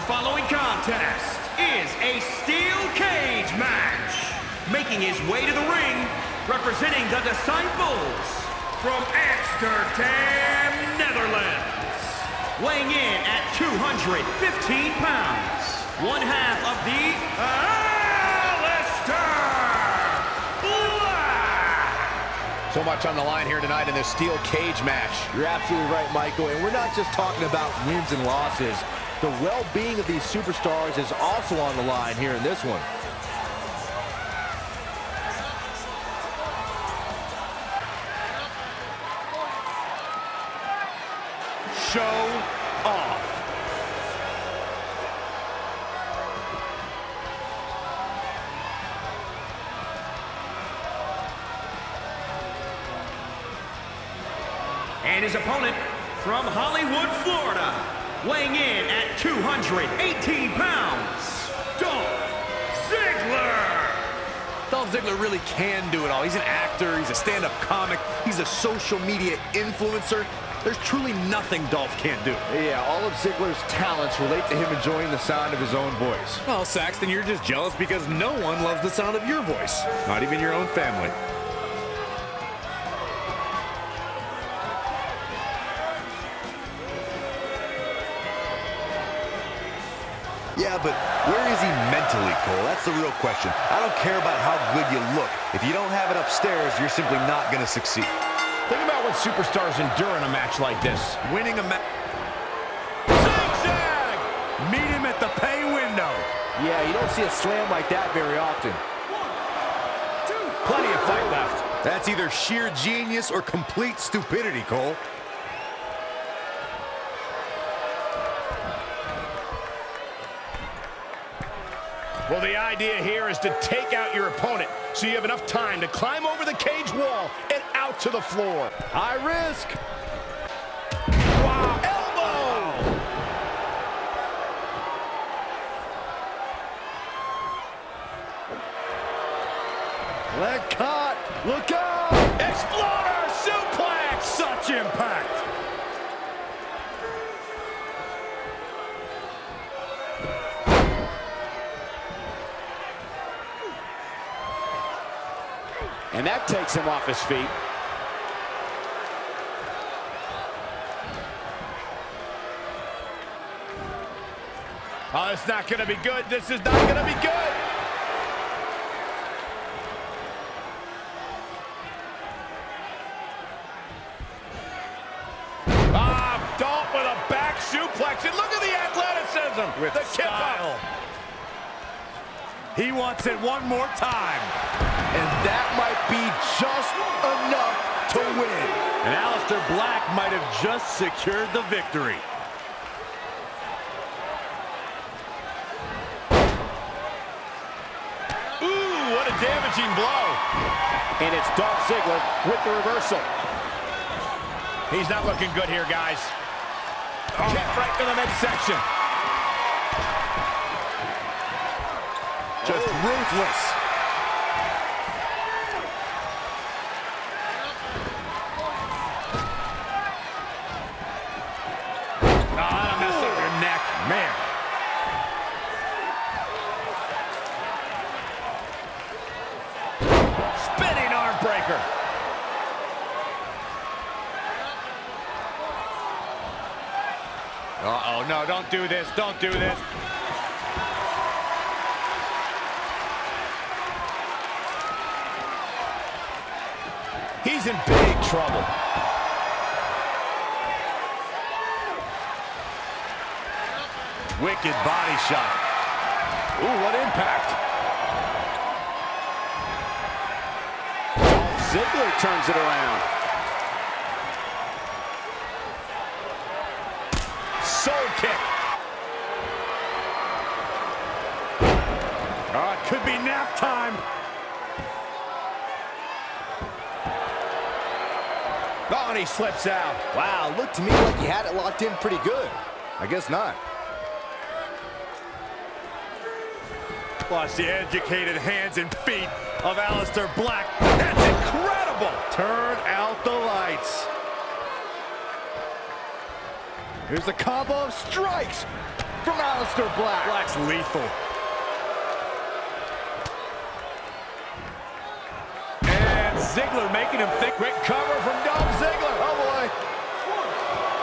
following contest is a steel cage match. Making his way to the ring, representing the Disciples from Amsterdam, Netherlands. Weighing in at 215 pounds, one half of the Black. So much on the line here tonight in this steel cage match. You're absolutely right, Michael, and we're not just talking about wins and losses. The well-being of these superstars is also on the line here in this one. Show off. And his opponent from Hollywood, Florida, weighing in at 218 pounds, ZIGGLER. Dolph Ziggler really can do it all. He's an actor, he's a stand-up comic, he's a social media influencer. There's truly nothing Dolph can't do. Yeah, all of Ziggler's talents relate to him enjoying the sound of his own voice. Well, Saxton, you're just jealous because no one loves the sound of your voice. Not even your own family. Yeah, but where is he mentally, Cole? That's the real question. I don't care about how good you look. If you don't have it upstairs, you're simply not going to succeed. Think about what superstars endure in a match like this. Winning a match. Zigzag! Meet him at the pay window. Yeah, you don't see a slam like that very often. 1, 2, plenty of fight left. That's either sheer genius or complete stupidity, Cole. Well, the idea here is to take out your opponent so you have enough time to climb over the cage wall and out to the floor. High risk. Wow, elbow! Leg caught. Look out! Exploder suplex! Such impact! And that takes him off his feet. Oh, it's not going to be good. This is not going to be good. Dolph with a back suplex. And look at the athleticism. With the kip style. up. He wants it one more time. And that might be just enough to win. And Aleister Black might have just secured the victory. Ooh, what a damaging blow. And it's Dolph Ziggler with the reversal. He's not looking good here, guys. Kick right to the midsection. Just ruthless. That'll mess up your neck. Man. Spinning arm breaker. Uh-oh, no, don't do this. Don't do this. He's in big trouble. Wicked body shot. Ooh, what impact. Ziggler turns it around. Soul kick. Oh, it could be nap time. Oh, and he slips out. Wow, looked to me like he had it locked in pretty good. I guess not. Watch the educated hands and feet of Aleister Black. That's incredible! Turn out the lights. Here's the combo of strikes. from Aleister Black. Black's lethal. And Ziggler making him think. Quick cover from Dolph Ziggler. Oh, boy.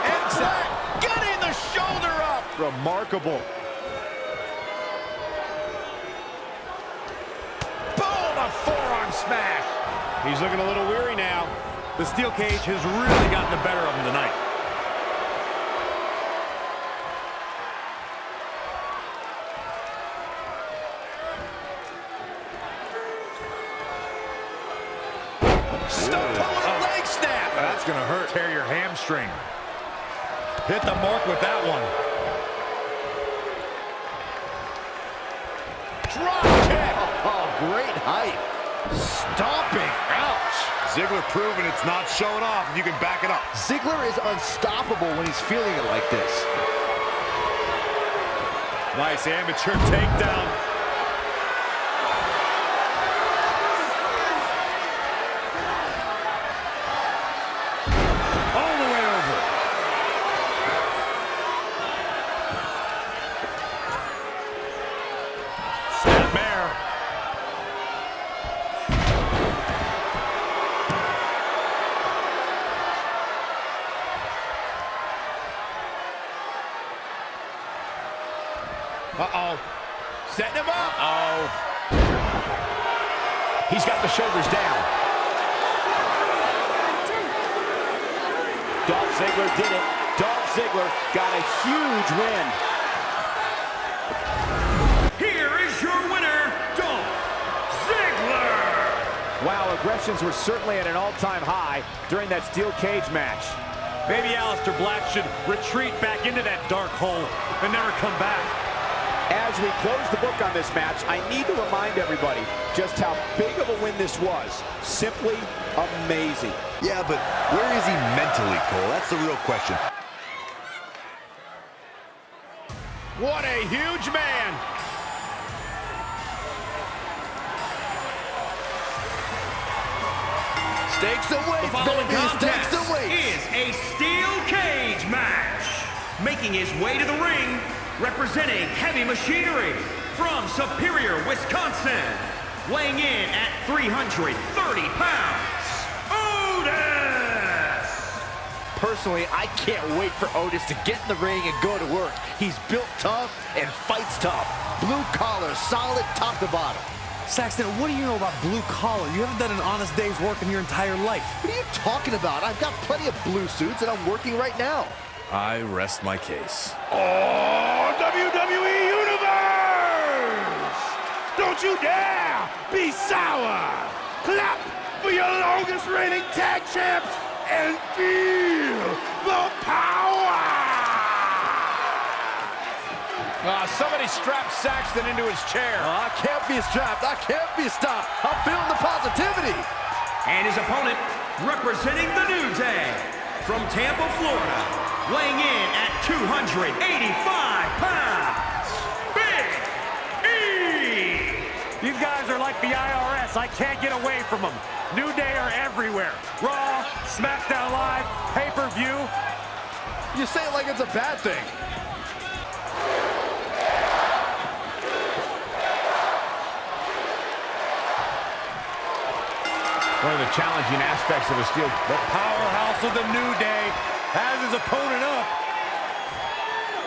And Black getting the shoulder up. Remarkable. Boom, a forearm smash. He's looking a little weary now. The steel cage has really gotten the better of him tonight. Leg snap. That's going to hurt. Tear your hamstring. Hit the mark with that one. Drop kick. Oh, great height. Stomping. Ouch. Ziggler proving it's not showing off if you can back it up. Ziggler is unstoppable when he's feeling it like this. Nice amateur takedown. All the way over. Snapmare. Uh-oh. Setting him up. Uh-oh. He's got the shoulders down. Dolph Ziggler did it. Dolph Ziggler got a huge win. Here is your winner, Dolph Ziggler. Wow, aggressions were certainly at an all-time high during that steel cage match. Maybe Aleister Black should retreat back into that dark hole and never come back. As we close the book on this match, I need to remind everybody just how big of a win this was. Simply amazing. Yeah, but where is he mentally, Cole? That's the real question. What a huge man. Stakes and weights, The following baby. contest Stakes and weights. is a steel cage match. Making his way to the ring, representing heavy machinery from Superior, Wisconsin. Weighing in at 330 pounds, Otis! Personally, I can't wait for Otis to get in the ring and go to work. He's built tough and fights tough. Blue collar, solid top to bottom. Saxton, what do you know about blue collar? You haven't done an honest day's work in your entire life. What are you talking about? I've got plenty of blue suits and I'm working right now. I rest my case. Oh, WWE Universe! Don't you dare be sour! Clap for your longest reigning tag champs and feel the power! Somebody strap Saxton into his chair. I can't be strapped. I can't be stopped. I'm feeling the positivity. And his opponent, representing the New Day, from Tampa, Florida, weighing in at 285 pounds, Big E! These guys are like the IRS. I can't get away from them. New Day are everywhere. Raw, SmackDown Live, pay-per-view. You say it like it's a bad thing. One of the challenging aspects of a steel. The powerhouse of the New Day has his opponent up.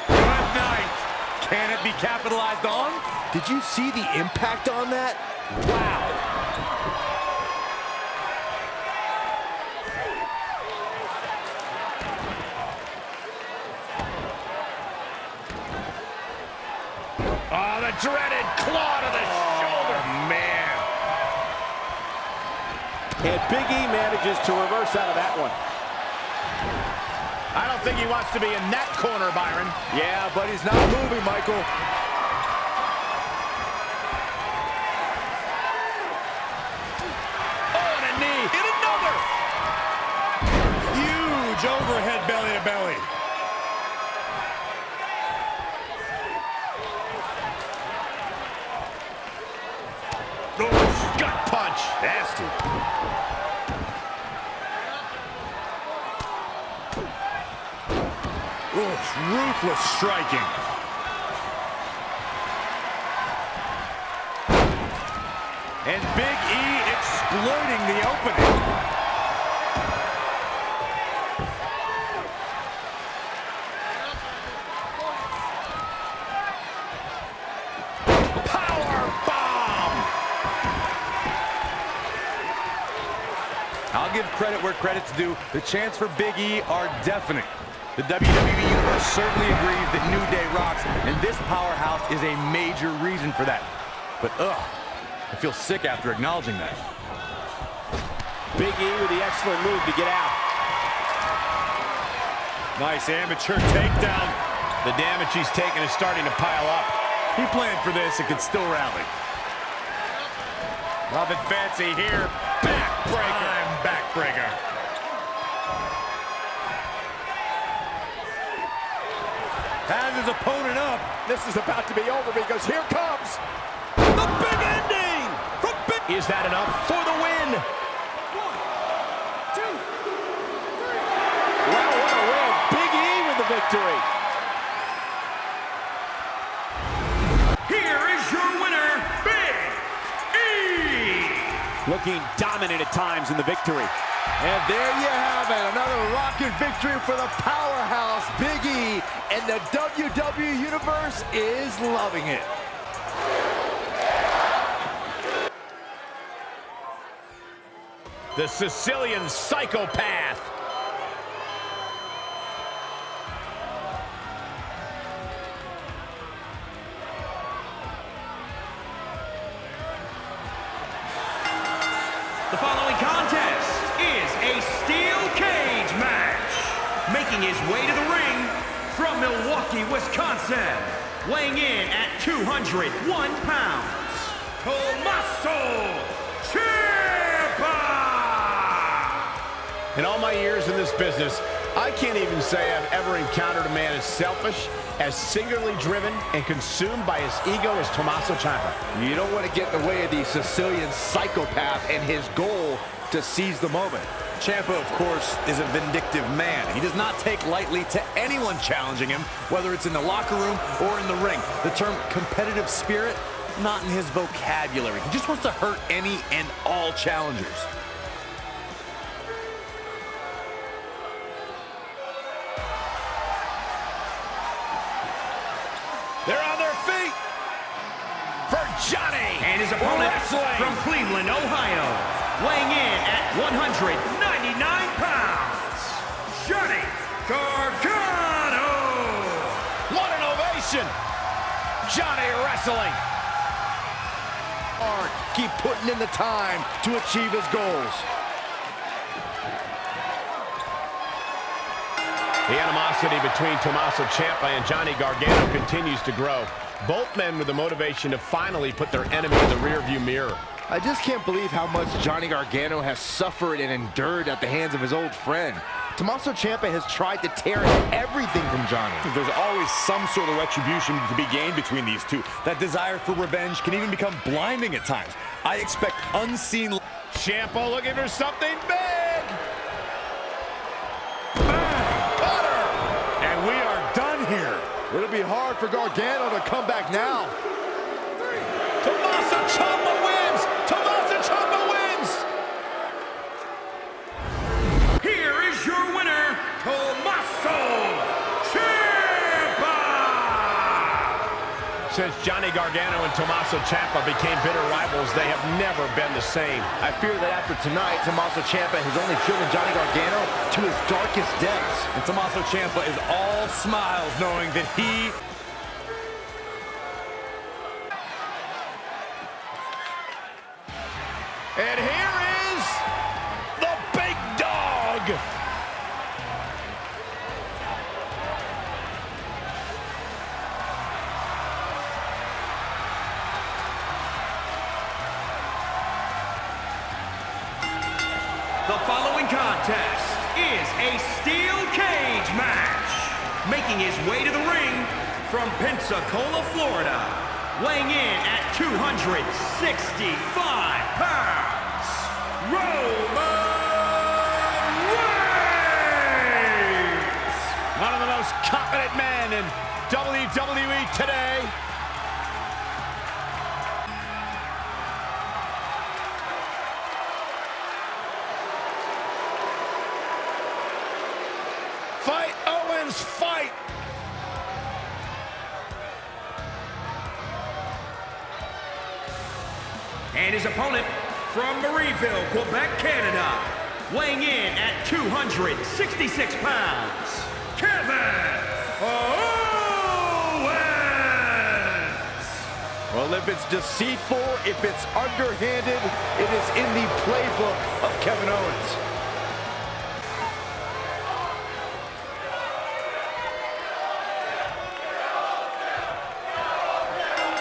Good night. Can it be capitalized on? Did you see the impact on that? Wow. Oh, the dreaded claw to the shoulder. Man. And Big E manages to reverse out of that one. I don't think he wants to be in that corner, Byron. Yeah, but he's not moving, Michael. Oh, and a knee. And another. Huge overhead belly to belly. Oh, gut punch. Nasty. Oof, ruthless striking. And Big E exploiting the opening. I'll give credit where credit's due. The chants for Big E are deafening. The WWE Universe certainly agrees that New Day rocks, and this powerhouse is a major reason for that. But I feel sick after acknowledging that. Big E with the excellent move to get out. Nice amateur takedown. The damage he's taken is starting to pile up. He planned for this and can still rally. Nothing fancy here. Backbreaker. Backbreaker. Has his opponent up. This is about to be over because here comes The big ending from Big. Is that enough for the win? 1, 2, 3. Wow, what a win. Big E with the victory. Here is your winner, Big E. Looking dominant at times in the victory. And there you have it, another rocket victory for the powerhouse Big E, and the WWE Universe is loving it. The Sicilian psychopath. The following contest is a steel cage match. Making his way to the ring from Milwaukee, Wisconsin, weighing in at 201 pounds, Tommaso Ciampa! In all my years in this business, I can't even say I've ever encountered a man as selfish, as singularly driven, and consumed by his ego as Tommaso Ciampa. You don't want to get in the way of the Sicilian psychopath and his goal to seize the moment. Ciampa, of course, is a vindictive man. He does not take lightly to anyone challenging him, whether it's in the locker room or in the ring. The term competitive spirit, not in his vocabulary. He just wants to hurt any and all challengers. They're on their feet for Johnny. And his opponent Wrestling. from Cleveland, Ohio, weighing in at 199 pounds, Johnny Gargano! What an ovation. Johnny wrestling. Keep putting in the time to achieve his goals. The animosity between Tommaso Ciampa and Johnny Gargano continues to grow. Both men with the motivation to finally put their enemy in the rearview mirror. I just can't believe how much Johnny Gargano has suffered and endured at the hands of his old friend. Tommaso Ciampa has tried to tear everything from Johnny. There's always some sort of retribution to be gained between these two. That desire for revenge can even become blinding at times. I expect unseen... Ciampa looking for something big. And we are done here. It'll be hard for Gargano to come back now. Tommaso Ciampa wins. Tommaso Ciampa wins. Here is your winner, Tommaso Ciampa! Since Johnny Gargano and Tommaso Ciampa became bitter rivals, they have never been the same. I fear that after tonight, Tommaso Ciampa has only driven Johnny Gargano to his darkest depths. And Tommaso Ciampa is all smiles knowing that he... And here is the big dog. The following contest is a steel cage match. Making his way to the ring from Pensacola, Florida, weighing in at 265 pounds, Roman Reigns! One of the most competent men in WWE today. this fight. And his opponent from Marieville, Quebec, Canada, weighing in at 266 pounds, Kevin Owens! Well, if it's deceitful, if it's underhanded, it is in the playbook of Kevin Owens.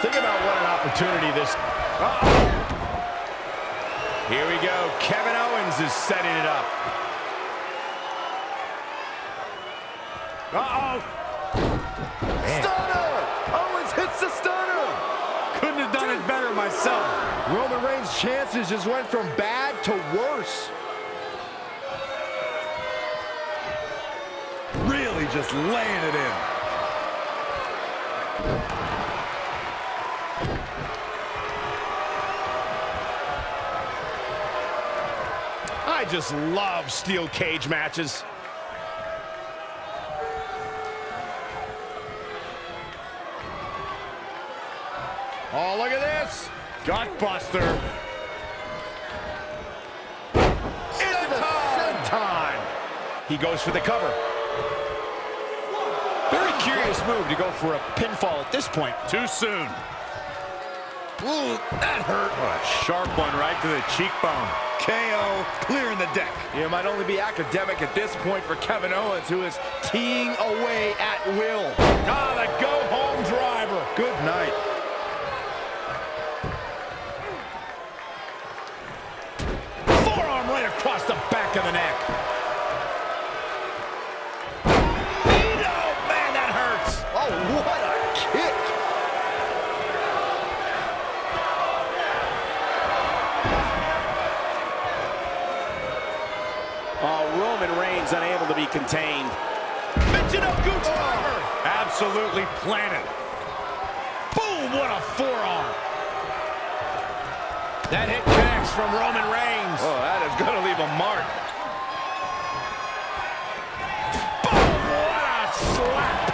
Think about what an opportunity this... Uh-oh! Here we go. Kevin Owens is setting it up. Uh-oh! Stunner! Owens hits the stunner! Couldn't have done it better myself. Roman Reigns' chances just went from bad to worse. Really just laying it in. I just love steel cage matches. Oh, look at this. Gutbuster. Time. He goes for the cover. Very curious move to go for a pinfall at this point. Too soon. Ooh, that hurt. What a sharp one right to the cheekbone. KO, clearing the deck. It might only be academic at this point for Kevin Owens, who is teeing away at will. Ah, the go-home driver. Good night. Forearm right across the back of the neck. Oh, man, that hurts. Oh, what a kick. Roman Reigns unable to be contained. Mention of Gooch driver. Absolutely planted. Boom, what a forearm. That hit connects from Roman Reigns. Oh, that is going to leave a mark. Boom, what a slap.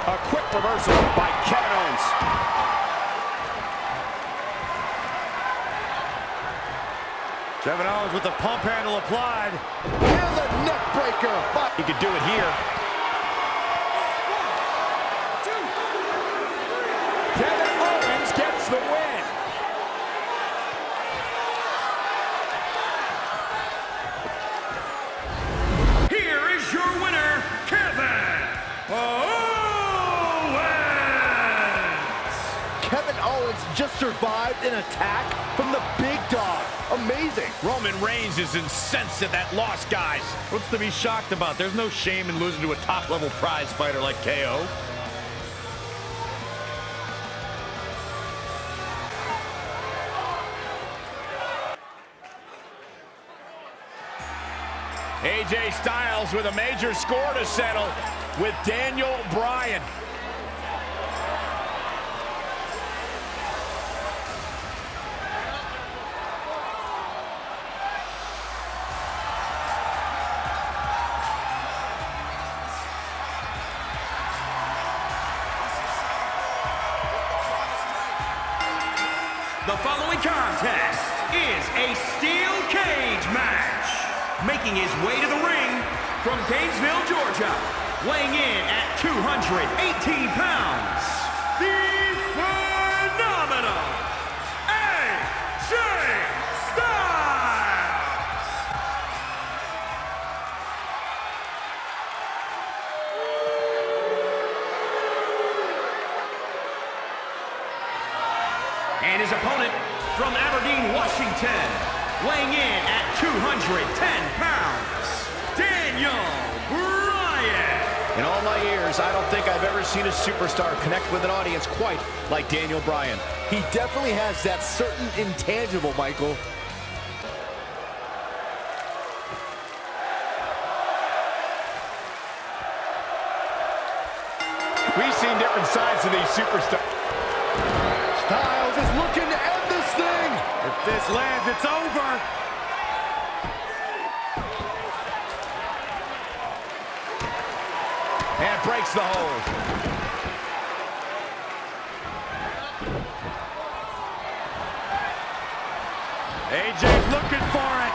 A quick reversal by Kevin Owens. Kevin Owens with the pump handle applied. And the neck breaker. But He could do it here. Kevin Owens gets the win. Here is your winner, Kevin Owens! Kevin Owens just survived an attack from the big dog. Amazing. Roman Reigns is incensed at that loss, guys. What's to be shocked about? There's no shame in losing to a top-level prize fighter like KO. AJ Styles with a major score to settle with Daniel Bryan. The following contest is a steel cage match. Making his way to the ring from Gainesville, Georgia, weighing in at 218 pounds, the phenomenal AJ Styles! And his opponent from Aberdeen, Washington, weighing in at 210 pounds, Daniel Bryan. In all my years, I don't think I've ever seen a superstar connect with an audience quite like Daniel Bryan. He definitely has that certain intangible, Michael. We've seen different sides of these superstars. Styles is looking to end this thing. If this lands, it's over. And breaks the hold. AJ's looking for it.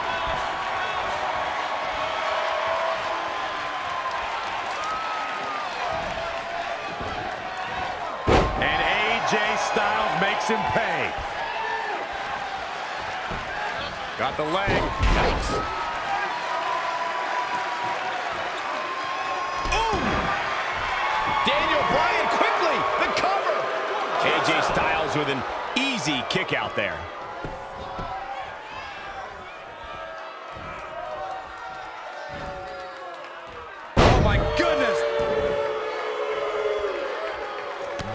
And AJ Styles makes him pay. Got the leg. Nice. Ooh! Daniel Bryan quickly. The cover. AJ Styles with an easy kick out there.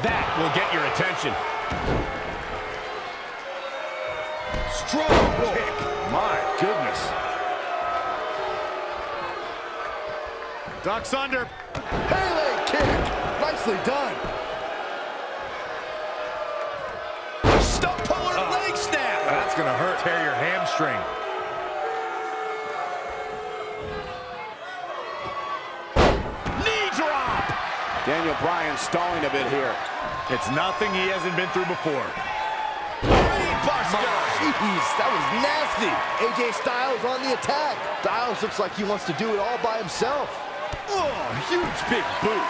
That will get your attention. Strong kick. My goodness. Ducks under. Pele kick. Nicely done. Stump puller leg snap. That's going to hurt. Tear your hamstring. Knee drop. Daniel Bryan stalling a bit here. It's nothing he hasn't been through before. Jeez, that was nasty. AJ Styles on the attack. Styles looks like he wants to do it all by himself. Oh, huge big boot.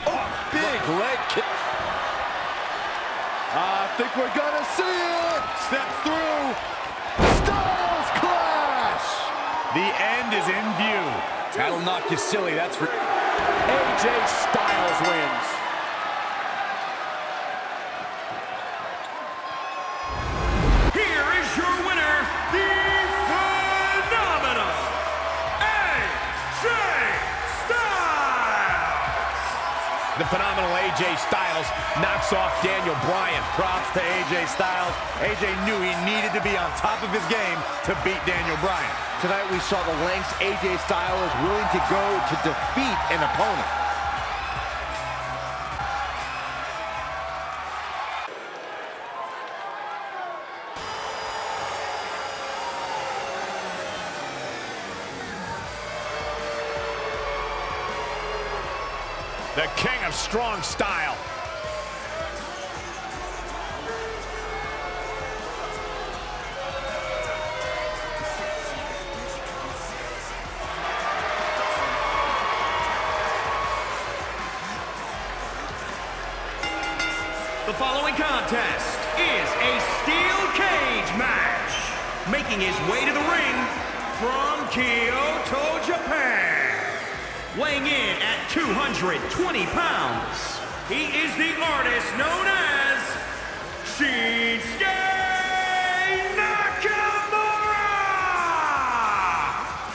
Oh, big leg kick. I think we're gonna see it. Step through. Styles clash. The end is in view. That'll knock you silly, that's for... AJ Styles wins. Here is your winner, the phenomenal AJ Styles! The phenomenal AJ Styles knocks off Daniel Bryan. Props to AJ Styles. AJ knew he needed to be on top of his game to beat Daniel Bryan. Tonight we saw the lengths AJ Styles is willing to go to defeat an opponent. The king of strong style. The following contest is a steel cage match. Making his way to the ring from Kyoto, Japan. Weighing in at 220 pounds, he is the artist known as Shinsuke Nakamura!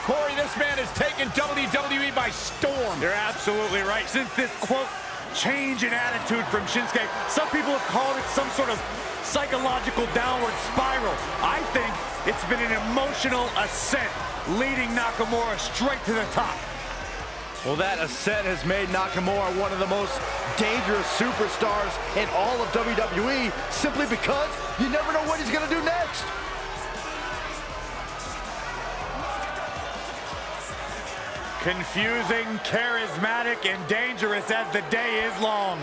Corey, this man has taken WWE by storm. You're absolutely right. Since this, quote, change in attitude from Shinsuke, some people have called it some sort of psychological downward spiral. I think it's been an emotional ascent, leading Nakamura straight to the top. Well, that ascent has made Nakamura one of the most dangerous superstars in all of WWE, simply because you never know what he's going to do next. Confusing, charismatic, and dangerous as the day is long.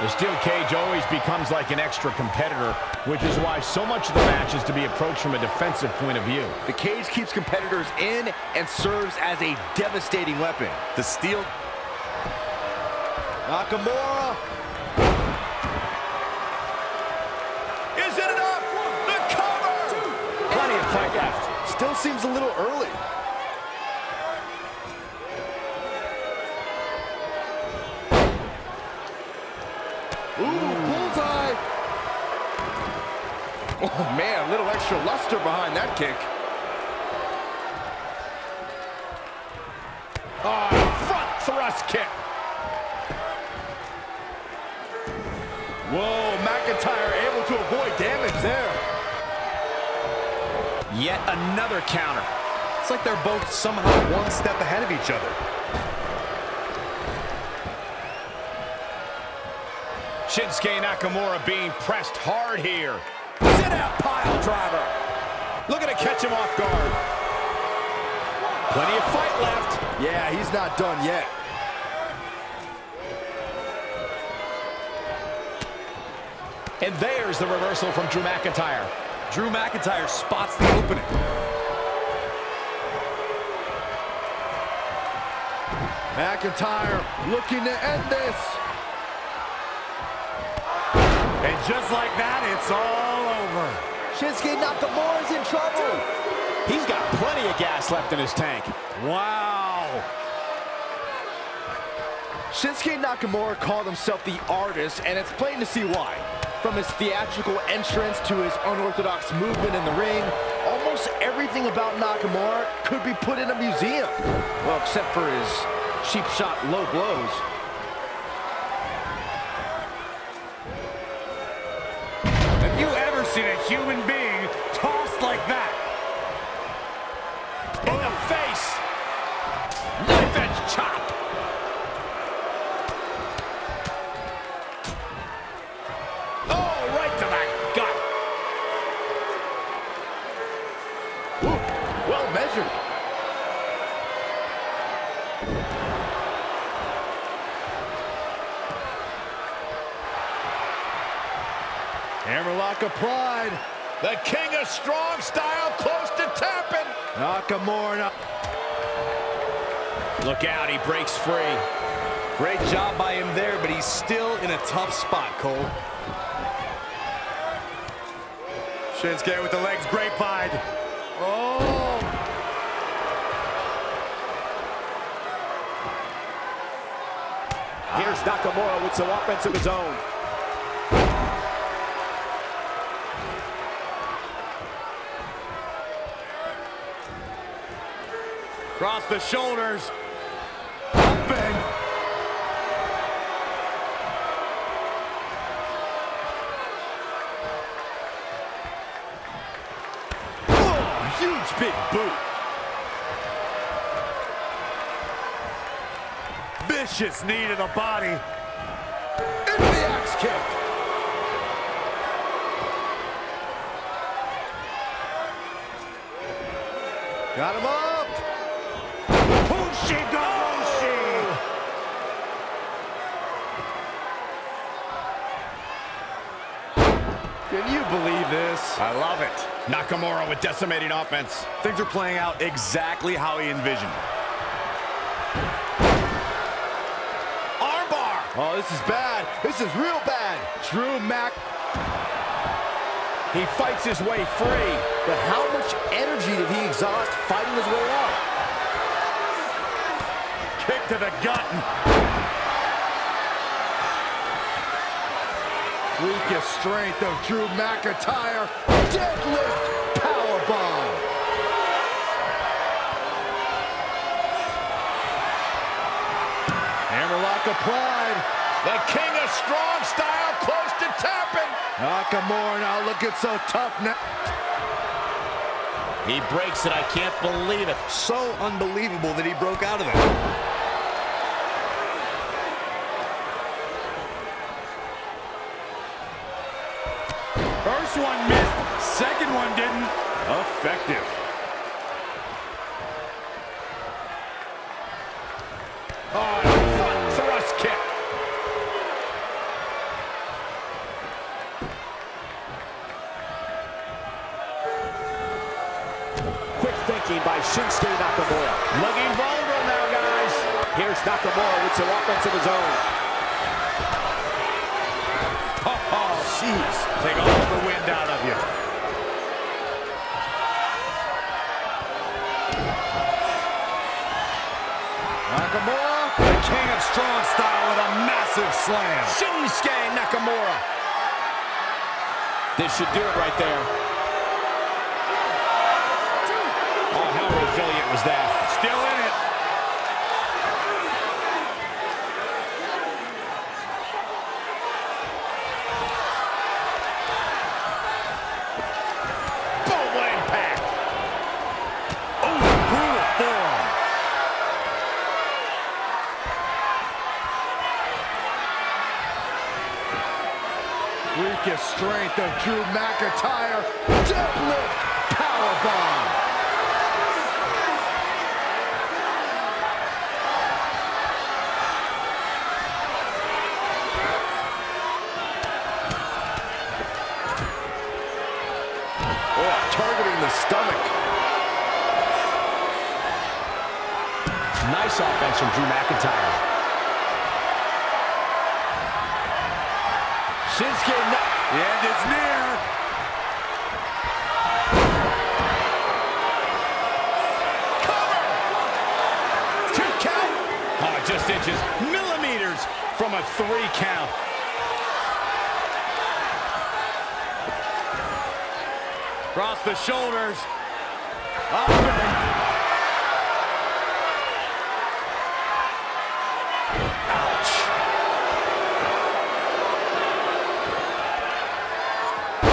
The steel cage always becomes like an extra competitor, which is why so much of the match is to be approached from a defensive point of view. The cage keeps competitors in and serves as a devastating weapon. The steel... Nakamura. Is it enough? The cover! Plenty of fight left. Still seems a little early. Ooh, bullseye! Oh man, a little extra luster behind that kick. Front thrust kick. Whoa, McIntyre able to avoid damage there. Yet another counter. It's like they're both somehow one step ahead of each other. Shinsuke Nakamura being pressed hard here. Sit out pile driver. Looking to catch him off guard. Plenty of fight left. Yeah, he's not done yet. And there's the reversal from Drew McIntyre. Drew McIntyre spots the opening. McIntyre looking to end this. And just like that, it's all over. Shinsuke Nakamura's in trouble. He's got plenty of gas left in his tank. Wow. Shinsuke Nakamura called himself the artist, and it's plain to see why. From his theatrical entrance to his unorthodox movement in the ring, almost everything about Nakamura could be put in a museum. Well, except for his cheap shot low blows. Have you ever seen a human being tossed like that? In the face. Knife edge chop. Oh, right to the gut. Ooh, well measured. Hammerlock applied. The king of strong style close to tapping. Nakamura. Look out, he breaks free. Great job by him there, but he's still in a tough spot, Cole. Shinsuke with the legs grapevine. Oh! Here's Nakamura with some offense of his own. Across the shoulders. Up and Oh, huge big boot. vicious knee to the body. Into the axe kick. Got him up. Can you believe this? I love it. Nakamura with decimating offense. Things are playing out exactly how he envisioned. Armbar. Oh, this is bad. This is real bad. Drew Mac. He fights his way free. But how much energy did he exhaust fighting his way out? Kick to the gut. Freakish strength of Drew McIntyre. Deadlift powerbomb. Hammerlock applied. The king of strong style close to tapping. Nakamura now looking so tough now. He breaks it. I can't believe it. So unbelievable that he broke out of it. First one missed. Second one didn't. Effective. Oh, front thrust kick. Shinsuke Nakamura. Looking vulnerable now, guys. Here's Nakamura with some offense of his own. Oh, jeez. Take all the wind out of you. Nakamura. The king of strong style with a massive slam. Shinsuke Nakamura. This should do it right there. Oh, how resilient was that? Still in it. Boom, what impact. Oh, brutal forearm. Freakish strength of Drew McIntyre. Deadlift powerbomb. Oh, targeting the stomach. Nice offense from Drew McIntyre. Shinsuke The end is near. Cover! 2 count. Oh, just inches, millimeters from a 3 count. Across the shoulders. Up and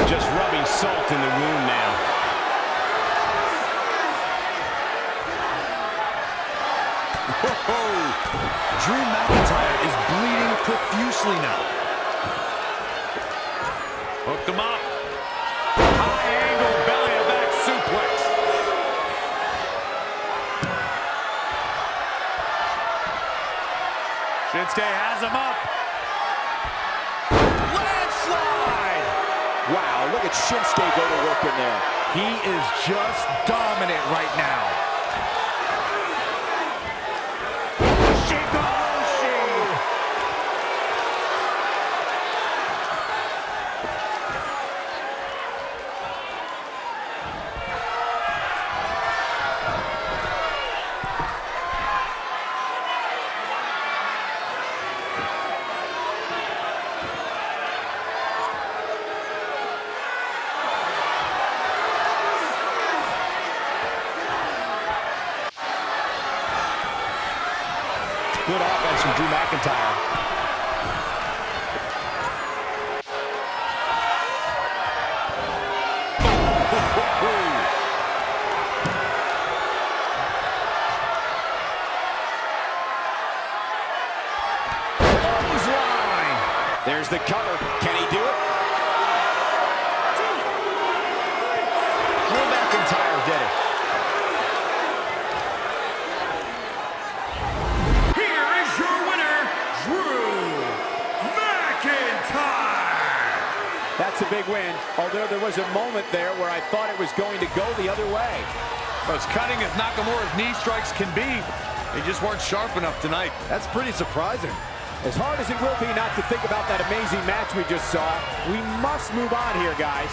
Just rubbing salt in the wound now. Whoa! Drew McIntyre is bleeding profusely now. Hooked him up. High angle belly to back suplex. Shinsuke has him up. Landslide! Wow, look at Shinsuke go to work in there. He is just dominant right now. Good offense from Drew McIntyre. Clothesline. There's the cover. Can he do it? Drew McIntyre did it. That's a big win, although there was a moment there where I thought it was going to go the other way. As cutting as Nakamura's knee strikes can be, they just weren't sharp enough tonight. That's pretty surprising. As hard as it will be not to think about that amazing match we just saw, we must move on here, guys.